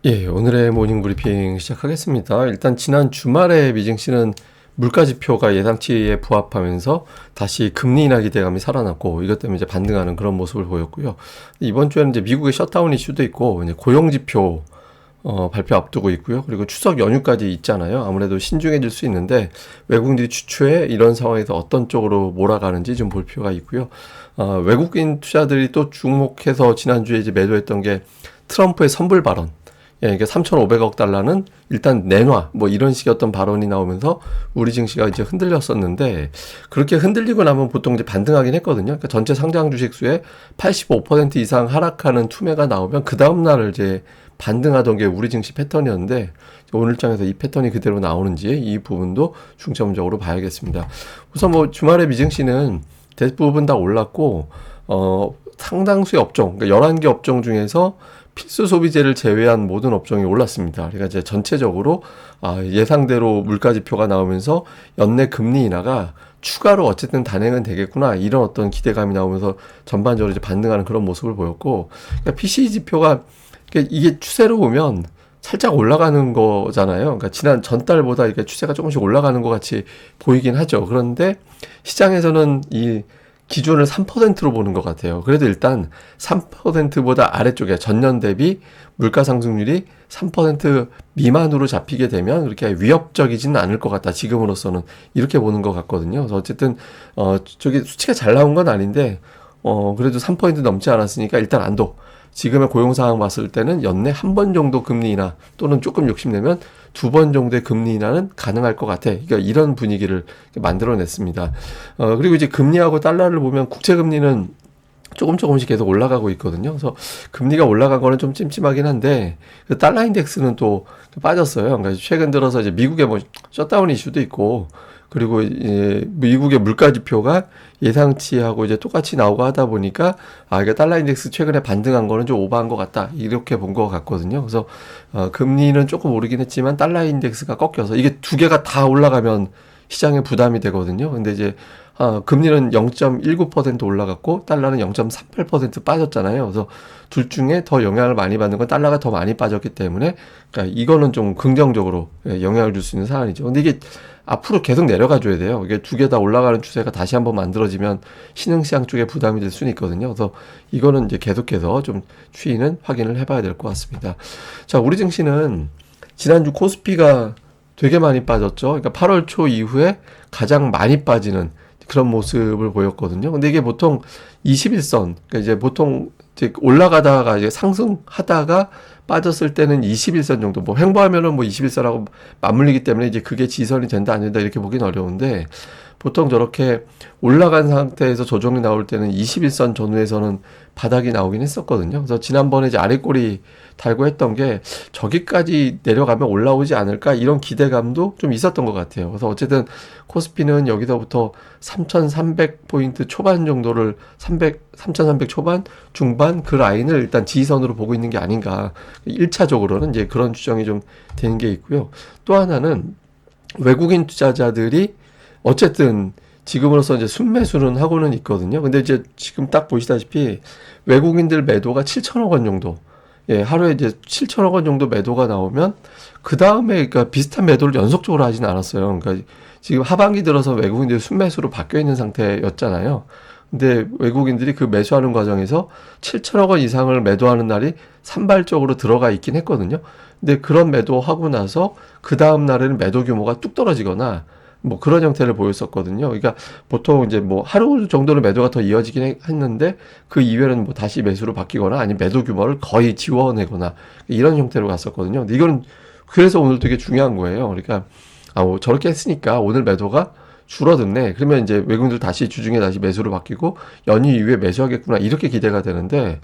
예, 오늘의 모닝 브리핑 시작하겠습니다. 일단 지난 주말에 미증시는 물가 지표가 예상치에 부합하면서 다시 금리 인하 기대감이 살아났고 이것 때문에 이제 반등하는 그런 모습을 보였고요. 이번 주에는 이제 미국의 셧다운 이슈도 있고 이제 고용 지표 발표 앞두고 있고요. 그리고 추석 연휴까지 있잖아요. 아무래도 신중해질 수 있는데 외국인들이 추초에 이런 상황에서 어떤 쪽으로 몰아가는지 좀 볼 필요가 있고요. 외국인 투자들이 또 주목해서 지난주에 이제 매도했던 게 트럼프의 선불 발언. 예, 이게 3,500억 달러는 일단 내놔. 뭐 이런 식의 어떤 발언이 나오면서 우리 증시가 이제 흔들렸었는데 그렇게 흔들리고 나면 보통 이제 반등하긴 했거든요. 그러니까 전체 상장 주식 수의 85% 이상 하락하는 투매가 나오면 그 다음날 이제 반등하던 게 우리 증시 패턴이었는데 오늘장에서 이 패턴이 그대로 나오는지 이 부분도 중점적으로 봐야겠습니다. 우선 뭐 주말에 미증시는 대부분 다 올랐고 상당수의 업종, 그러니까 11개 업종 중에서 필수 소비재를 제외한 모든 업종이 올랐습니다. 그러니까 이제 전체적으로 예상대로 물가 지표가 나오면서 연내 금리 인하가 추가로 어쨌든 단행은 되겠구나 이런 어떤 기대감이 나오면서 전반적으로 이제 반등하는 그런 모습을 보였고, 그러니까 PCE 지표가 이게 추세로 보면 살짝 올라가는 거잖아요. 그러니까 지난 전달보다 이게 추세가 조금씩 올라가는 것 같이 보이긴 하죠. 그런데 시장에서는 이 기준을 3%로 보는 것 같아요. 그래도 일단 3%보다 아래쪽에 전년 대비 물가 상승률이 3% 미만으로 잡히게 되면 그렇게 위협적이지는 않을 것 같다. 지금으로서는 이렇게 보는 것 같거든요. 그래서 어쨌든 저기 수치가 잘 나온 건 아닌데 그래도 3% 넘지 않았으니까 일단 안도. 지금의 고용 상황 봤을 때는 연내 한 번 정도 금리 인하 또는 조금 욕심내면 2번 정도의 금리 인하는 가능할 것 같아. 그러니까 이런 분위기를 만들어냈습니다. 그리고 이제 금리하고 달러를 보면 국채 금리는 조금씩 계속 올라가고 있거든요. 그래서 금리가 올라간 거는 좀 찜찜하긴 한데 그 달러 인덱스는 또 빠졌어요. 그러니까 최근 들어서 이제 미국의 뭐 셧다운 이슈도 있고 그리고 이제 미국의 물가 지표가 예상치하고 이제 똑같이 나오고 하다 보니까 이게 달러 인덱스 최근에 반등한 거는 좀 오버한 것 같다 이렇게 본 것 같거든요. 그래서 금리는 조금 오르긴 했지만 달러 인덱스가 꺾여서 이게 두 개가 다 올라가면 시장에 부담이 되거든요. 근데 이제 금리는 0.19% 올라갔고 달러는 0.38% 빠졌잖아요. 그래서 둘 중에 더 영향을 많이 받는 건 달러가 더 많이 빠졌기 때문에 그러니까 이거는 좀 긍정적으로 영향을 줄 수 있는 사안이죠. 근데 이게 앞으로 계속 내려가 줘야 돼요. 이게 두 개 다 올라가는 추세가 다시 한번 만들어지면 신흥시장 쪽에 부담이 될 수는 있거든요. 그래서 이거는 이제 계속해서 좀 추이는 확인을 해봐야 될 것 같습니다. 자, 우리 증시는 지난주 코스피가 되게 많이 빠졌죠. 그러니까 8월 초 이후에 가장 많이 빠지는 그런 모습을 보였거든요. 근데 이게 보통 21선, 그러니까 이제 보통 이제 올라가다가 이제 상승하다가 빠졌을 때는 21선 정도, 뭐 횡보하면은 뭐 21선하고 맞물리기 때문에 이제 그게 지선이 된다 안 된다 이렇게 보긴 어려운데 보통 저렇게 올라간 상태에서 조정이 나올 때는 21선 전후에서는 바닥이 나오긴 했었거든요. 그래서 지난번에 이제 아래꼬리 달고 했던 게 저기까지 내려가면 올라오지 않을까 이런 기대감도 좀 있었던 것 같아요. 그래서 어쨌든 코스피는 여기서부터 3,300포인트 초반 정도를 3,300 초반, 중반 그 라인을 일단 지지선으로 보고 있는 게 아닌가. 1차적으로는 이제 그런 추정이 좀 되는 게 있고요. 또 하나는 외국인 투자자들이 어쨌든 지금으로서 이제 순매수는 하고는 있거든요. 근데 이제 지금 딱 보시다시피 외국인들 매도가 7천억 원 정도. 예, 하루에 이제 7천억 원 정도 매도가 나오면 그 다음에 그러니까 비슷한 매도를 연속적으로 하진 않았어요. 그러니까 지금 하반기 들어서 외국인들이 순매수로 바뀌어 있는 상태였잖아요. 근데 외국인들이 그 매수하는 과정에서 7천억 원 이상을 매도하는 날이 산발적으로 들어가 있긴 했거든요. 근데 그런 매도하고 나서 그 다음 날에는 매도 규모가 뚝 떨어지거나 뭐 그런 형태를 보였었거든요. 그러니까 보통 이제 뭐 하루 정도는 매도가 더 이어지긴 했는데 그 이후에는 뭐 다시 매수로 바뀌거나 아니면 매도 규모를 거의 지워내거나 이런 형태로 갔었거든요. 근데 이거는 그래서 오늘 되게 중요한 거예요. 그러니까 뭐 저렇게 했으니까 오늘 매도가 줄어드네. 그러면 이제 외국인들 다시 주중에 다시 매수로 바뀌고 연휴 이후에 매수하겠구나 이렇게 기대가 되는데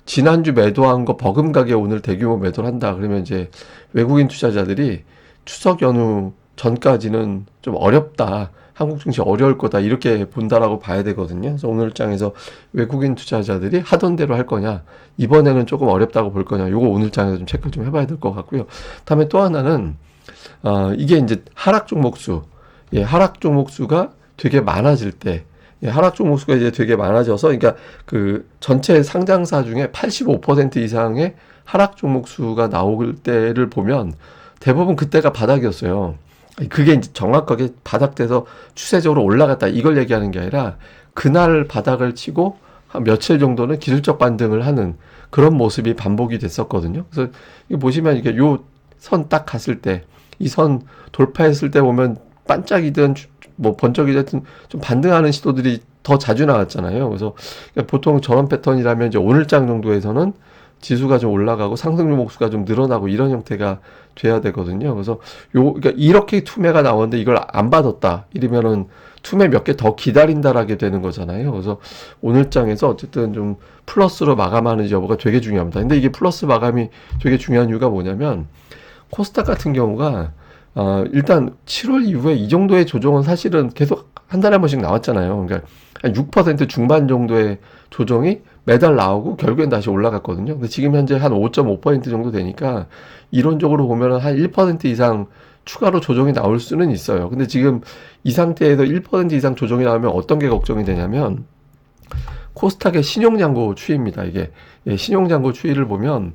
지난주 매도한 거 버금가게 오늘 대규모 매도를 한다. 그러면 이제 외국인 투자자들이 추석 연휴 전까지는 좀 어렵다. 한국 증시 어려울 거다. 이렇게 본다라고 봐야 되거든요. 그래서 오늘 장에서 외국인 투자자들이 하던 대로 할 거냐, 이번에는 조금 어렵다고 볼 거냐, 요거 오늘 장에서 좀 체크를 좀 해봐야 될 것 같고요. 다음에 또 하나는, 이게 이제 하락 종목수, 예, 하락 종목수가 되게 많아질 때, 예, 하락 종목수가 이제 되게 많아져서, 그러니까 그 전체 상장사 중에 85% 이상의 하락 종목 수가 나올 때를 보면 대부분 그때가 바닥이었어요. 그게 이제 정확하게 바닥돼서 추세적으로 올라갔다 이걸 얘기하는 게 아니라 그날 바닥을 치고 한 며칠 정도는 기술적 반등을 하는 그런 모습이 반복이 됐었거든요. 그래서 이거 보시면 이게 요 선 딱 갔을 때, 이 선 돌파했을 때 보면 반짝이든 뭐 번쩍이든 좀 반등하는 시도들이 더 자주 나왔잖아요. 그래서 보통 저런 패턴이라면 이제 오늘장 정도에서는 지수가 좀 올라가고 상승 종목 수가 좀 늘어나고 이런 형태가 돼야 되거든요. 그래서 그러니까 이렇게 투매가 나오는데 이걸 안 받았다 이러면은 투매 몇 개 더 기다린다라게 되는 거잖아요. 그래서 오늘 장에서 어쨌든 좀 플러스로 마감하는지 여부가 되게 중요합니다. 근데 이게 플러스 마감이 되게 중요한 이유가 뭐냐면 코스닥 같은 경우가 일단 7월 이후에 이 정도의 조정은 사실은 계속 한 달에 한 번씩 나왔잖아요. 그러니까 한 6% 중반 정도의 조정이 매달 나오고 결국엔 다시 올라갔거든요. 근데 지금 현재 한 5.5% 정도 되니까 이론적으로 보면은 한 1% 이상 추가로 조정이 나올 수는 있어요. 근데 지금 이 상태에서 1% 이상 조정이 나오면 어떤 게 걱정이 되냐면 코스닥의 신용잔고 추이입니다. 이게 신용잔고 추이를 보면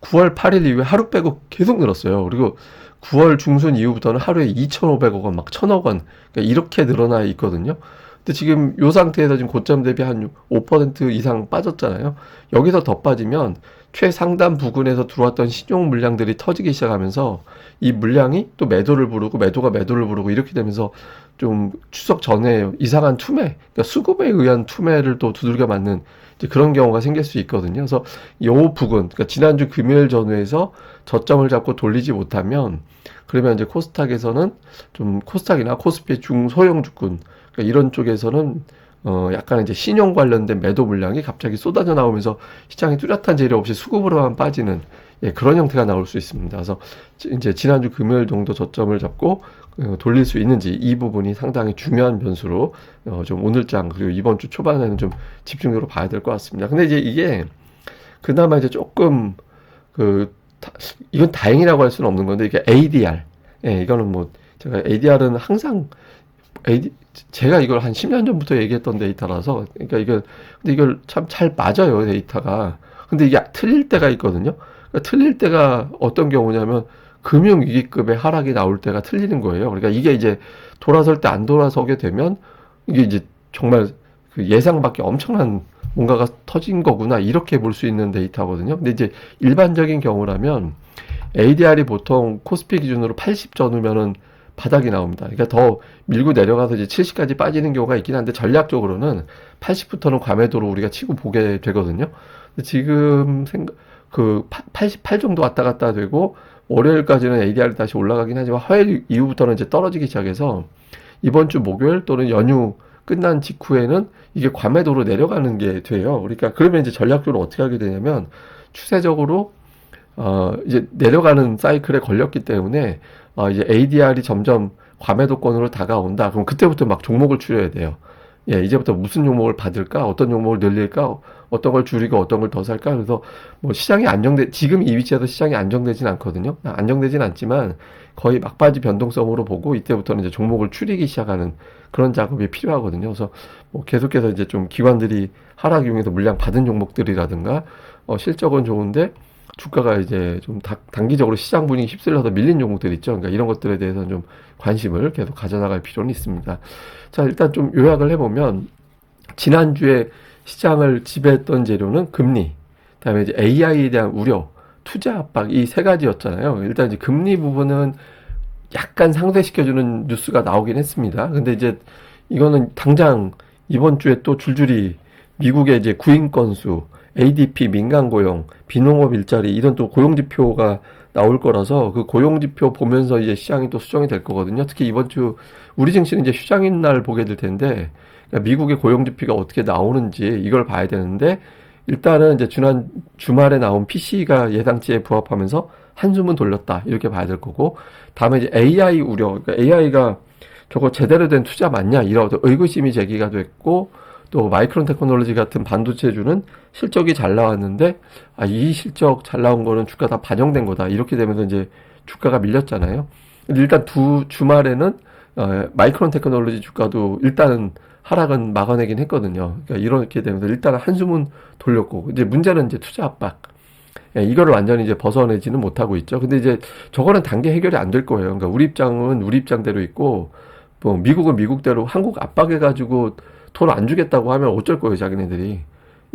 9월 8일 이후에 하루 빼고 계속 늘었어요. 그리고 9월 중순 이후부터는 하루에 2,500억 원, 막 1,000억 원, 그러니까 이렇게 늘어나 있거든요. 근데 지금 요 상태에서 지금 고점 대비 한 5% 이상 빠졌잖아요. 여기서 더 빠지면 최상단 부근에서 들어왔던 신용 물량들이 터지기 시작하면서 이 물량이 또 매도를 부르고 매도가 매도를 부르고 이렇게 되면서 좀 추석 전에 이상한 투매, 그러니까 수급에 의한 투매를 또 두들겨 맞는 이제 그런 경우가 생길 수 있거든요. 그래서 요 부근, 그러니까 지난주 금요일 전후에서 저점을 잡고 돌리지 못하면 그러면 이제 코스닥에서는 좀 코스닥이나 코스피 중소형 주군 그러니까 이런 쪽에서는 약간 이제 신용 관련된 매도 물량이 갑자기 쏟아져 나오면서 시장이 뚜렷한 재료 없이 수급으로만 빠지는 그런 형태가 나올 수 있습니다. 그래서 이제 지난주 금요일 정도 저점을 잡고 돌릴 수 있는지 이 부분이 상당히 중요한 변수로 좀 오늘장 그리고 이번 주 초반에는 좀 집중적으로 봐야 될 것 같습니다. 근데 이제 이게 그나마 이제 조금 이건 다행이라고 할 수는 없는 건데 이게 ADR 이거는 뭐 제가 ADR은 항상 제가 이걸 한 10년 전부터 얘기했던 데이터라서, 그러니까 근데 이걸 참 잘 맞아요, 데이터가. 근데 이게 틀릴 때가 있거든요. 그러니까 틀릴 때가 어떤 경우냐면, 금융위기급의 하락이 나올 때가 틀리는 거예요. 그러니까 이게 이제 돌아설 때 안 돌아서게 되면, 이게 이제 정말 그 예상 밖에 엄청난 뭔가가 터진 거구나, 이렇게 볼 수 있는 데이터거든요. 근데 이제 일반적인 경우라면, ADR이 보통 코스피 기준으로 80 전후면은 바닥이 나옵니다. 그러니까 더 밀고 내려가서 이제 70까지 빠지는 경우가 있긴 한데 전략적으로는 80부터는 과매도로 우리가 치고 보게 되거든요. 근데 지금 88 정도 왔다 갔다 되고 월요일까지는 ADR이 다시 올라가긴 하지만 화요일 이후부터는 이제 떨어지기 시작해서 이번 주 목요일 또는 연휴 끝난 직후에는 이게 과매도로 내려가는 게 돼요. 그러니까 그러면 이제 전략적으로 어떻게 하게 되냐면 추세적으로 이제 내려가는 사이클에 걸렸기 때문에 이제 ADR이 점점 과매도권으로 다가온다. 그럼 그때부터 막 종목을 추려야 돼요. 이제부터 무슨 종목을 받을까? 어떤 종목을 늘릴까? 어떤 걸 줄이고 어떤 걸 더 살까? 그래서 뭐 시장이 지금 이 위치에서 시장이 안정되진 않거든요. 안정되진 않지만 거의 막바지 변동성으로 보고 이때부터는 이제 종목을 추리기 시작하는 그런 작업이 필요하거든요. 그래서 뭐 계속해서 이제 좀 기관들이 하락 이용해서 물량 받은 종목들이라든가 실적은 좋은데 주가가 이제 좀 단기적으로 시장 분위기 휩쓸려서 밀린 종목들 있죠. 그러니까 이런 것들에 대해서는 좀 관심을 계속 가져나갈 필요는 있습니다. 자, 일단 좀 요약을 해보면, 지난주에 시장을 지배했던 재료는 금리, 그다음에 이제 AI에 대한 우려, 투자 압박, 이 세 가지였잖아요. 일단 이제 금리 부분은 약간 상쇄시켜주는 뉴스가 나오긴 했습니다. 근데 이제 이거는 당장 이번 주에 또 줄줄이 미국의 이제 구인 건수, ADP 민간 고용, 비농업 일자리 이런 또 고용 지표가 나올 거라서 그 고용 지표 보면서 이제 시장이 또 수정이 될 거거든요. 특히 이번 주 우리 증시는 이제 휴장인 날 보게 될 텐데 그러니까 미국의 고용 지표가 어떻게 나오는지 이걸 봐야 되는데 일단은 이제 지난 주말에 나온 PC가 예상치에 부합하면서 한숨은 돌렸다 이렇게 봐야 될 거고 다음에 이제 AI 우려, 그러니까 AI가 저거 제대로 된 투자 맞냐 이런 의구심이 제기가 됐고 또 마이크론 테크놀로지 같은 반도체주는 실적이 잘 나왔는데 이 실적 잘 나온 거는 주가 다 반영된 거다 이렇게 되면서 이제 주가가 밀렸잖아요. 일단 주말에는 마이크론 테크놀로지 주가도 일단은 하락은 막아내긴 했거든요. 그러니까 이렇게 되면서 일단 한숨은 돌렸고 이제 문제는 이제 투자 압박. 예, 이거를 완전히 이제 벗어내지는 못하고 있죠. 근데 이제 저거는 단계 해결이 안 될 거예요. 그러니까 우리 입장은 우리 입장대로 있고, 뭐 미국은 미국대로 한국 압박해가지고 돈 안 주겠다고 하면 어쩔 거예요, 자기네들이.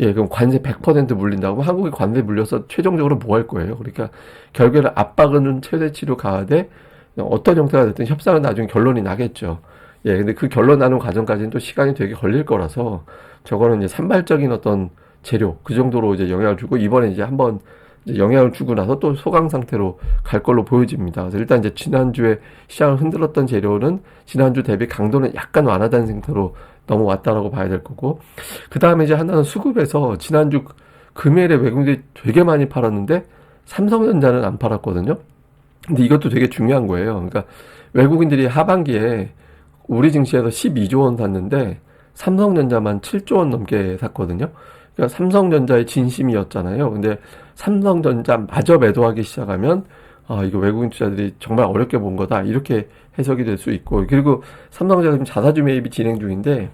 예, 그럼 관세 100% 물린다고 하면 한국이 관세 물려서 최종적으로 뭐 할 거예요? 그러니까 결국에는 압박은 최대치로 가되 어떤 형태가 됐든 협상은 나중에 결론이 나겠죠. 예, 근데 그 결론 나는 과정까지는 또 시간이 되게 걸릴 거라서 저거는 이제 산발적인 어떤 재료 그 정도로 이제 영향을 주고 이번에 이제 한번 이제 영향을 주고 나서 또 소강 상태로 갈 걸로 보여집니다. 그래서 일단 이제 지난주에 시장을 흔들었던 재료는 지난주 대비 강도는 약간 완화된 상태로 넘어왔다라고 봐야 될 거고, 그 다음에 이제 하나는 수급에서 지난주 금요일에 외국인들이 되게 많이 팔았는데 삼성전자는 안 팔았거든요. 근데 이것도 되게 중요한 거예요. 그러니까 외국인들이 하반기에 우리 증시에서 12조 원 샀는데 삼성전자만 7조 원 넘게 샀거든요. 그러니까 삼성전자의 진심이었잖아요. 근데 삼성전자마저 매도하기 시작하면 이거 외국인 투자들이 정말 어렵게 본 거다. 이렇게 해석이 될 수 있고, 그리고 삼성전자 지금 자사주 매입이 진행 중인데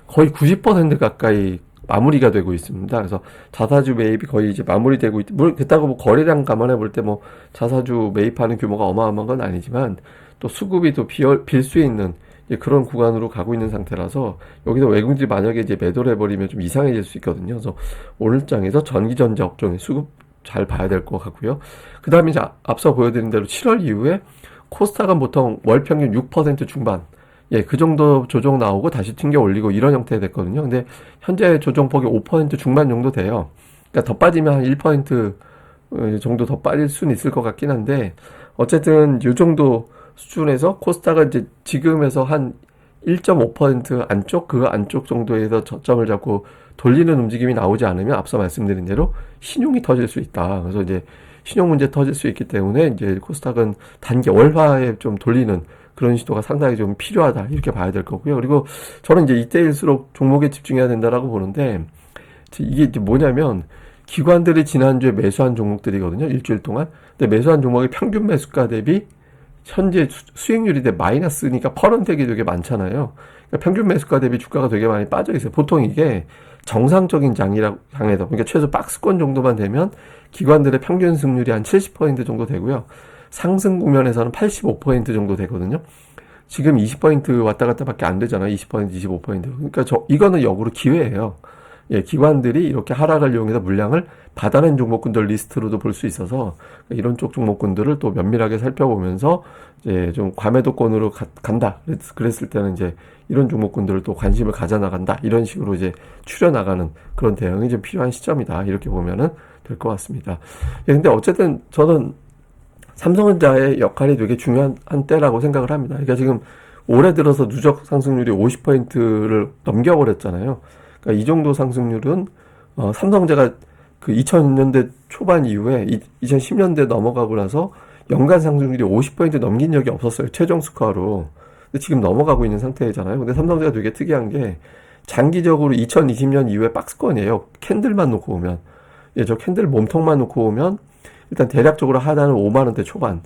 거의 90% 가까이 마무리가 되고 있습니다. 그래서 자사주 매입이 거의 이제 마무리되고 물론 그렇다고 뭐 거래량 감안해 볼 때 뭐 자사주 매입하는 규모가 어마어마한 건 아니지만 또 수급이 또 빌 수 있는 그런 구간으로 가고 있는 상태라서 여기서 외국인들이 만약에 이제 매도를 해버리면 좀 이상해질 수 있거든요. 그래서 오늘 장에서 전기전자 업종의 수급 잘 봐야 될 것 같고요. 그 다음에 이제 앞서 보여드린 대로 7월 이후에 코스닥은 보통 월 평균 6% 중반, 예, 그 정도 조정 나오고 다시 튕겨 올리고 이런 형태 됐거든요. 근데 현재 조정폭이 5% 중반 정도 돼요. 그러니까 더 빠지면 한 1% 정도 더 빠질 수는 있을 것 같긴 한데, 어쨌든 이 정도 수준에서 코스닥은 이제 지금에서 한 1.5% 안쪽, 그 안쪽 정도에서 저점을 잡고 돌리는 움직임이 나오지 않으면 앞서 말씀드린 대로 신용이 터질 수 있다. 그래서 이제 신용 문제 터질 수 있기 때문에 이제 코스닥은 단기 월화에 좀 돌리는 그런 시도가 상당히 좀 필요하다. 이렇게 봐야 될 거고요. 그리고 저는 이제 이때일수록 종목에 집중해야 된다라고 보는데, 이게 이제 뭐냐면 기관들이 지난주에 매수한 종목들이거든요. 일주일 동안. 근데 매수한 종목의 평균 매수가 대비 현재 수익률이 마이너스니까 퍼런텍이 되게 많잖아요. 그러니까 평균 매수가 대비 주가가 되게 많이 빠져 있어요. 보통 이게 정상적인 장에서 그러니까 최소 박스권 정도만 되면 기관들의 평균 승률이 한 70% 정도 되고요. 상승 국면에서는 85% 정도 되거든요. 지금 20% 왔다 갔다밖에 안 되잖아요. 20%, 25%. 그러니까 이거는 역으로 기회예요. 예, 기관들이 이렇게 하락을 이용해서 물량을 받아낸 종목군들 리스트로도 볼 수 있어서 이런 쪽 종목군들을 또 면밀하게 살펴보면서 이제 좀 과매도권으로 간다. 그랬을 때는 이제 이런 종목군들을 또 관심을 가져 나간다. 이런 식으로 이제 추려 나가는 그런 대응이 좀 필요한 시점이다. 이렇게 보면은 될 것 같습니다. 예, 근데 어쨌든 저는 삼성전자의 역할이 되게 중요한 때라고 생각을 합니다. 그러니까 지금 올해 들어서 누적 상승률이 50%를 넘겨버렸잖아요. 그러니까 이 정도 상승률은 삼성전자가 그 2000년대 초반 이후에 2010년대 넘어가고 나서 연간 상승률이 50% 넘긴 적이 없었어요. 최종 스코어로. 근데 지금 넘어가고 있는 상태잖아요. 근데 삼성전자가 되게 특이한 게 장기적으로 2020년 이후에 박스권이에요. 캔들만 놓고 보면. 예, 저 캔들 몸통만 놓고 보면 일단 대략적으로 하단은 5만 원대 초반.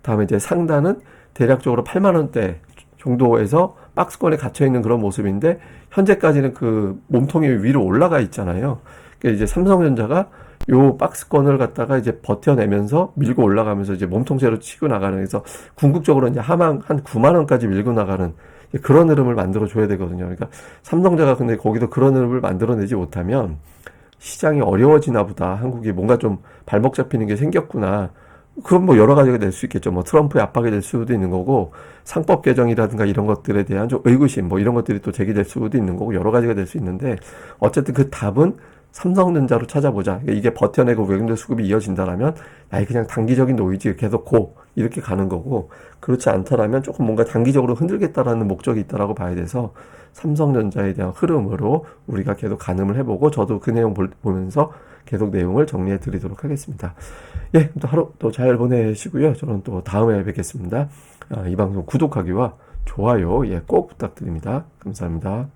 다음에 이제 상단은 대략적으로 8만 원대 정도에서 박스권에 갇혀 있는 그런 모습인데 현재까지는 그 몸통이 위로 올라가 있잖아요. 그러니까 이제 삼성전자가 요 박스권을 갖다가 이제 버텨내면서 밀고 올라가면서 이제 몸통째로 치고 나가는, 그래서 궁극적으로 이제 하방 한 9만 원까지 밀고 나가는 그런 흐름을 만들어 줘야 되거든요. 그러니까 삼성전자가 근데 거기도 그런 흐름을 만들어내지 못하면 시장이 어려워지나 보다. 한국이 뭔가 좀 발목 잡히는 게 생겼구나. 그건 뭐 여러 가지가 될 수 있겠죠. 뭐 트럼프의 압박이 될 수도 있는 거고, 상법 개정이라든가 이런 것들에 대한 좀 의구심, 뭐 이런 것들이 또 제기될 수도 있는 거고, 여러 가지가 될 수 있는데, 어쨌든 그 답은 삼성전자로 찾아보자. 이게 버텨내고 외국인들 수급이 이어진다라면, 아예 그냥 단기적인 노이즈 계속 이렇게 가는 거고, 그렇지 않다라면 조금 뭔가 단기적으로 흔들겠다라는 목적이 있다라고 봐야 돼서, 삼성전자에 대한 흐름으로 우리가 계속 가늠을 해보고, 저도 그 내용 보면서 계속 내용을 정리해 드리도록 하겠습니다. 예, 또 하루 또 잘 보내시고요. 저는 또 다음에 뵙겠습니다. 이 방송 구독하기와 좋아요, 꼭 부탁드립니다. 감사합니다.